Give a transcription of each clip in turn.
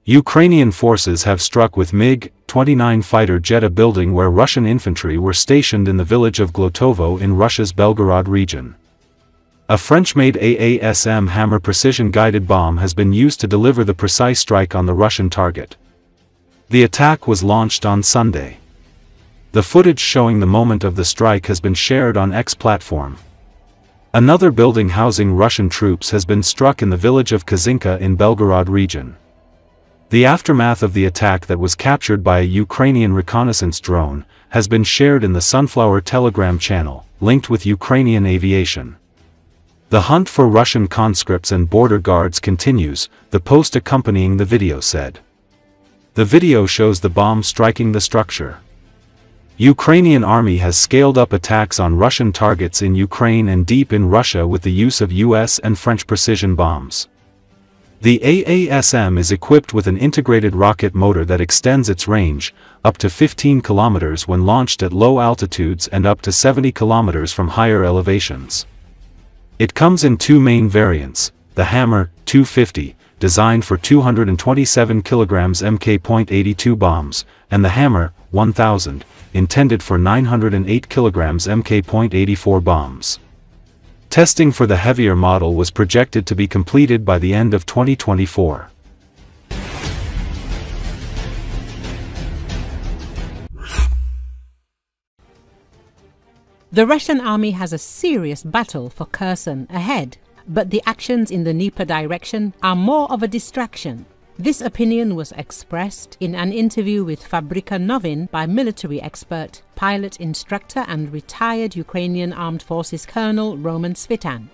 Ukrainian forces have struck with MiG-29 fighter jet a building where Russian infantry were stationed in the village of Glotovo in Russia's Belgorod region. A French-made AASM Hammer precision-guided bomb has been used to deliver the precise strike on the Russian target. The attack was launched on Sunday. The footage showing the moment of the strike has been shared on X platform. Another building housing Russian troops has been struck in the village of Kazinka in Belgorod region. The aftermath of the attack that was captured by a Ukrainian reconnaissance drone has been shared in the Sunflower Telegram channel, linked with Ukrainian aviation. The hunt for Russian conscripts and border guards continues, the post accompanying the video said. The video shows the bomb striking the structure. Ukrainian army has scaled up attacks on Russian targets in Ukraine and deep in Russia with the use of US and French precision bombs. The AASM is equipped with an integrated rocket motor that extends its range, up to 15 kilometers when launched at low altitudes and up to 70 kilometers from higher elevations. It comes in two main variants, the Hammer 250, designed for 227 kilograms Mk.82 bombs, and the Hammer 1000, intended for 908 kilograms Mk.84 bombs. Testing for the heavier model was projected to be completed by the end of 2024. The Russian army has a serious battle for Kherson ahead, but the actions in the Dnieper direction are more of a distraction. This opinion was expressed in an interview with Fabrika Novin by military expert, pilot instructor and retired Ukrainian Armed Forces Colonel Roman Svitan.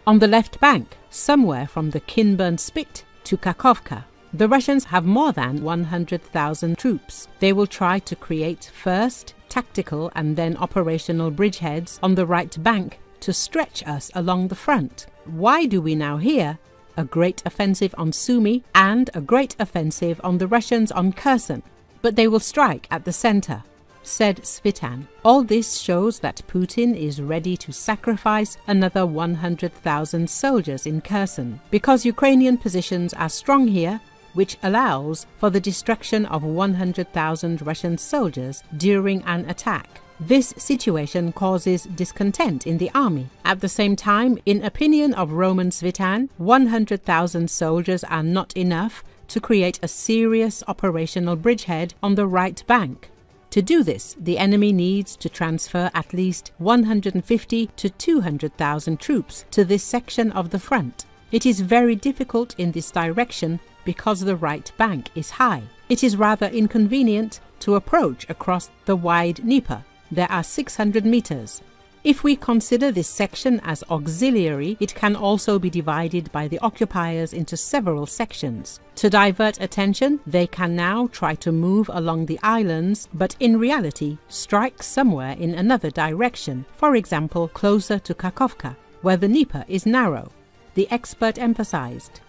On the left bank, somewhere from the Kinburn Spit to Kakhovka, the Russians have more than 100,000 troops. They will try to create first tactical and then operational bridgeheads on the right bank to stretch us along the front. Why do we now hear a great offensive on Sumy and a great offensive on the Russians on Kherson? But they will strike at the center, said Svitan. All this shows that Putin is ready to sacrifice another 100,000 soldiers in Kherson, because Ukrainian positions are strong here, which allows for the destruction of 100,000 Russian soldiers during an attack. This situation causes discontent in the army. At the same time, in opinion of Roman Svitan, 100,000 soldiers are not enough to create a serious operational bridgehead on the right bank. To do this, the enemy needs to transfer at least 150 to 200,000 troops to this section of the front. It is very difficult in this direction because the right bank is high. It is rather inconvenient to approach across the wide Dnieper. There are 600 meters. If we consider this section as auxiliary, it can also be divided by the occupiers into several sections. To divert attention, they can now try to move along the islands, but in reality strike somewhere in another direction, for example closer to Kakhovka, where the Dnieper is narrow, the expert emphasized.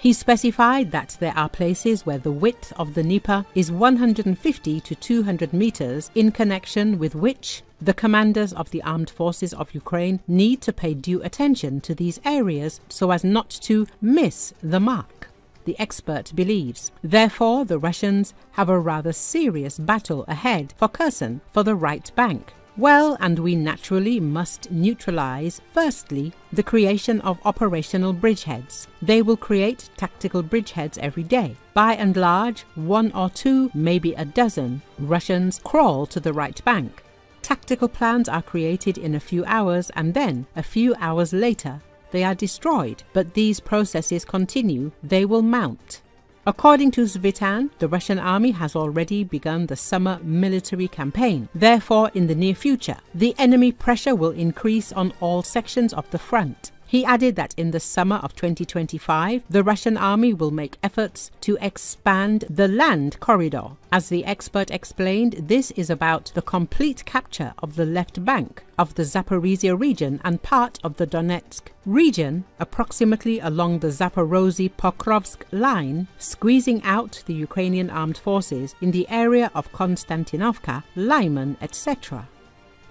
He specified that there are places where the width of the Dnieper is 150 to 200 meters, in connection with which the commanders of the armed forces of Ukraine need to pay due attention to these areas so as not to miss the mark, the expert believes. Therefore, the Russians have a rather serious battle ahead for Kherson, for the right bank. Well, and we naturally must neutralize, firstly, the creation of operational bridgeheads. They will create tactical bridgeheads every day. By and large, 1 or 2, maybe a dozen, Russians crawl to the right bank. Tactical plans are created in a few hours, and then, a few hours later, they are destroyed. But these processes continue, they will mount. According to Svitan, the Russian army has already begun the summer military campaign. Therefore, in the near future, the enemy pressure will increase on all sections of the front. He added that in the summer of 2025, the Russian army will make efforts to expand the land corridor. As the expert explained, this is about the complete capture of the left bank of the Zaporizhia region and part of the Donetsk region, approximately along the Zaporozhye-Pokrovsk line, squeezing out the Ukrainian armed forces in the area of Konstantinovka, Lyman, etc.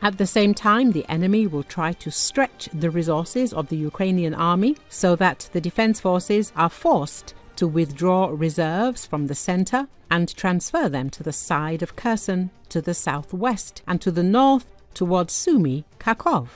At the same time, the enemy will try to stretch the resources of the Ukrainian army so that the defense forces are forced to withdraw reserves from the center and transfer them to the side of Kherson, to the southwest, and to the north towards Sumy, Kharkov.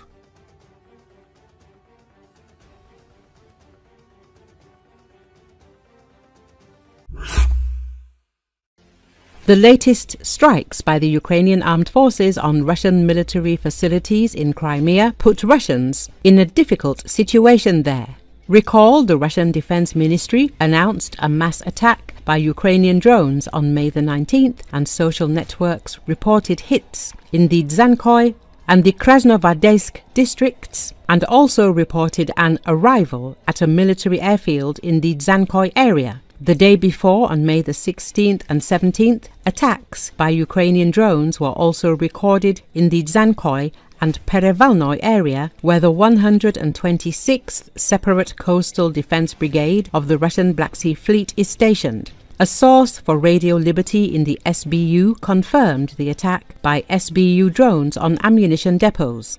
The latest strikes by the Ukrainian armed forces on Russian military facilities in Crimea put Russians in a difficult situation there. Recall the Russian Defense Ministry announced a mass attack by Ukrainian drones on May the 19th, and social networks reported hits in the Dzhankoy and the Krasnovodeysk districts, and also reported an arrival at a military airfield in the Dzhankoy area. The day before, on May the 16th and 17th, attacks by Ukrainian drones were also recorded in the Dzhankoy and Perevalnoy area, where the 126th Separate Coastal Defense Brigade of the Russian Black Sea Fleet is stationed. A source for Radio Liberty in the SBU confirmed the attack by SBU drones on ammunition depots.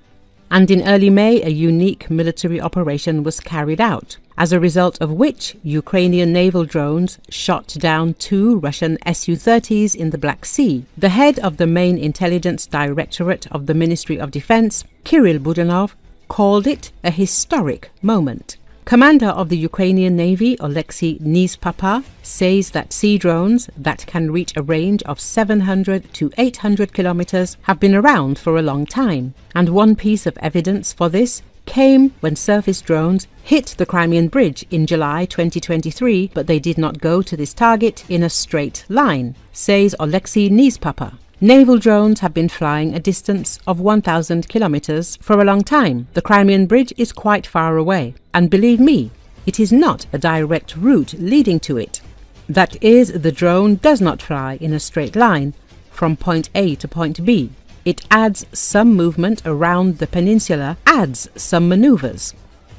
And in early May, a unique military operation was carried out, as a result of which Ukrainian naval drones shot down 2 Russian Su-30s in the Black Sea. The head of the main intelligence directorate of the Ministry of Defense, Kirill Budanov, called it a historic moment. Commander of the Ukrainian Navy, Oleksiy Nizpapa, says that sea drones that can reach a range of 700 to 800 kilometers have been around for a long time, and one piece of evidence for this came when surface drones hit the Crimean Bridge in July 2023, but they did not go to this target in a straight line, says Oleksiy Nizpapa. Naval drones have been flying a distance of 1,000 kilometers for a long time. The Crimean Bridge is quite far away, and believe me, it is not a direct route leading to it. That is, the drone does not fly in a straight line from point A to point B. It adds some movement around the peninsula, adds some maneuvers.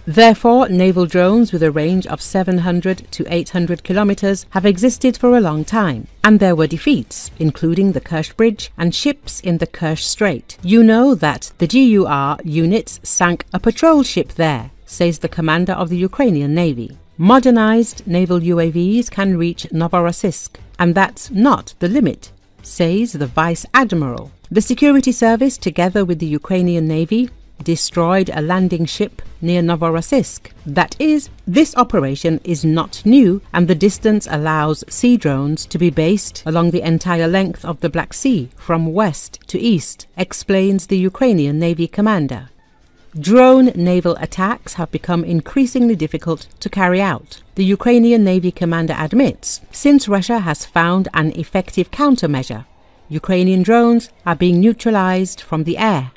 Therefore, naval drones with a range of 700 to 800 kilometers have existed for a long time, and there were defeats, including the Kerch Bridge and ships in the Kerch Strait. You know that the GUR units sank a patrol ship there, says the commander of the Ukrainian Navy. Modernized naval UAVs can reach Novorossiysk, and that's not the limit, says the Vice Admiral. The security service, together with the Ukrainian Navy, destroyed a landing ship near Novorossiysk. That is, this operation is not new, and the distance allows sea drones to be based along the entire length of the Black Sea from west to east, explains the Ukrainian Navy commander. Drone naval attacks have become increasingly difficult to carry out, the Ukrainian Navy commander admits, since Russia has found an effective countermeasure. Ukrainian drones are being neutralized from the air.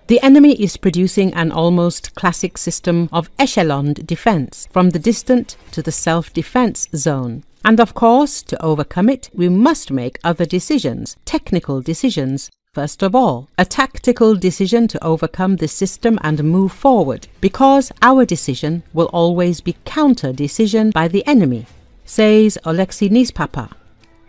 The enemy is producing an almost classic system of echeloned defense from the distant to the self-defense zone. And of course, to overcome it, we must make other decisions, technical decisions. First of all, a tactical decision to overcome this system and move forward, because our decision will always be counter-decision by the enemy, says Oleksiy Nizpapa.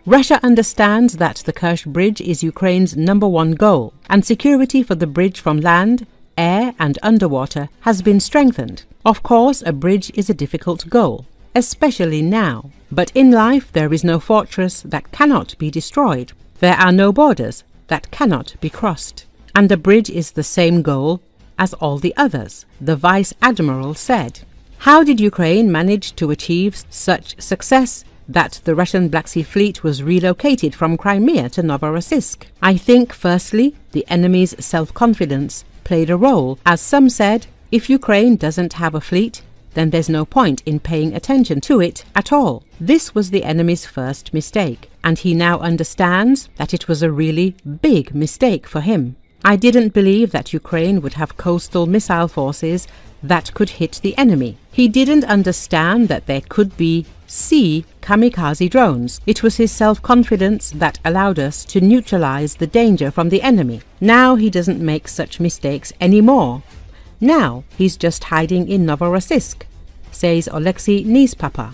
Russia understands that the Kerch Bridge is Ukraine's #1 goal, and security for the bridge from land, air and underwater has been strengthened. Of course, a bridge is a difficult goal, especially now. But in life there is no fortress that cannot be destroyed. There are no borders that cannot be crossed. And the bridge is the same goal as all the others, the Vice Admiral said. How did Ukraine manage to achieve such success that the Russian Black Sea Fleet was relocated from Crimea to Novorossiysk? I think, firstly, the enemy's self-confidence played a role. As some said, if Ukraine doesn't have a fleet, then there's no point in paying attention to it at all. This was the enemy's first mistake, and he now understands that it was a really big mistake for him. I didn't believe that Ukraine would have coastal missile forces that could hit the enemy. He didn't understand that there could be sea kamikaze drones. It was his self-confidence that allowed us to neutralize the danger from the enemy. Now he doesn't make such mistakes anymore. Now he's just hiding in Novorossiysk, says Oleksiy Nizpapa.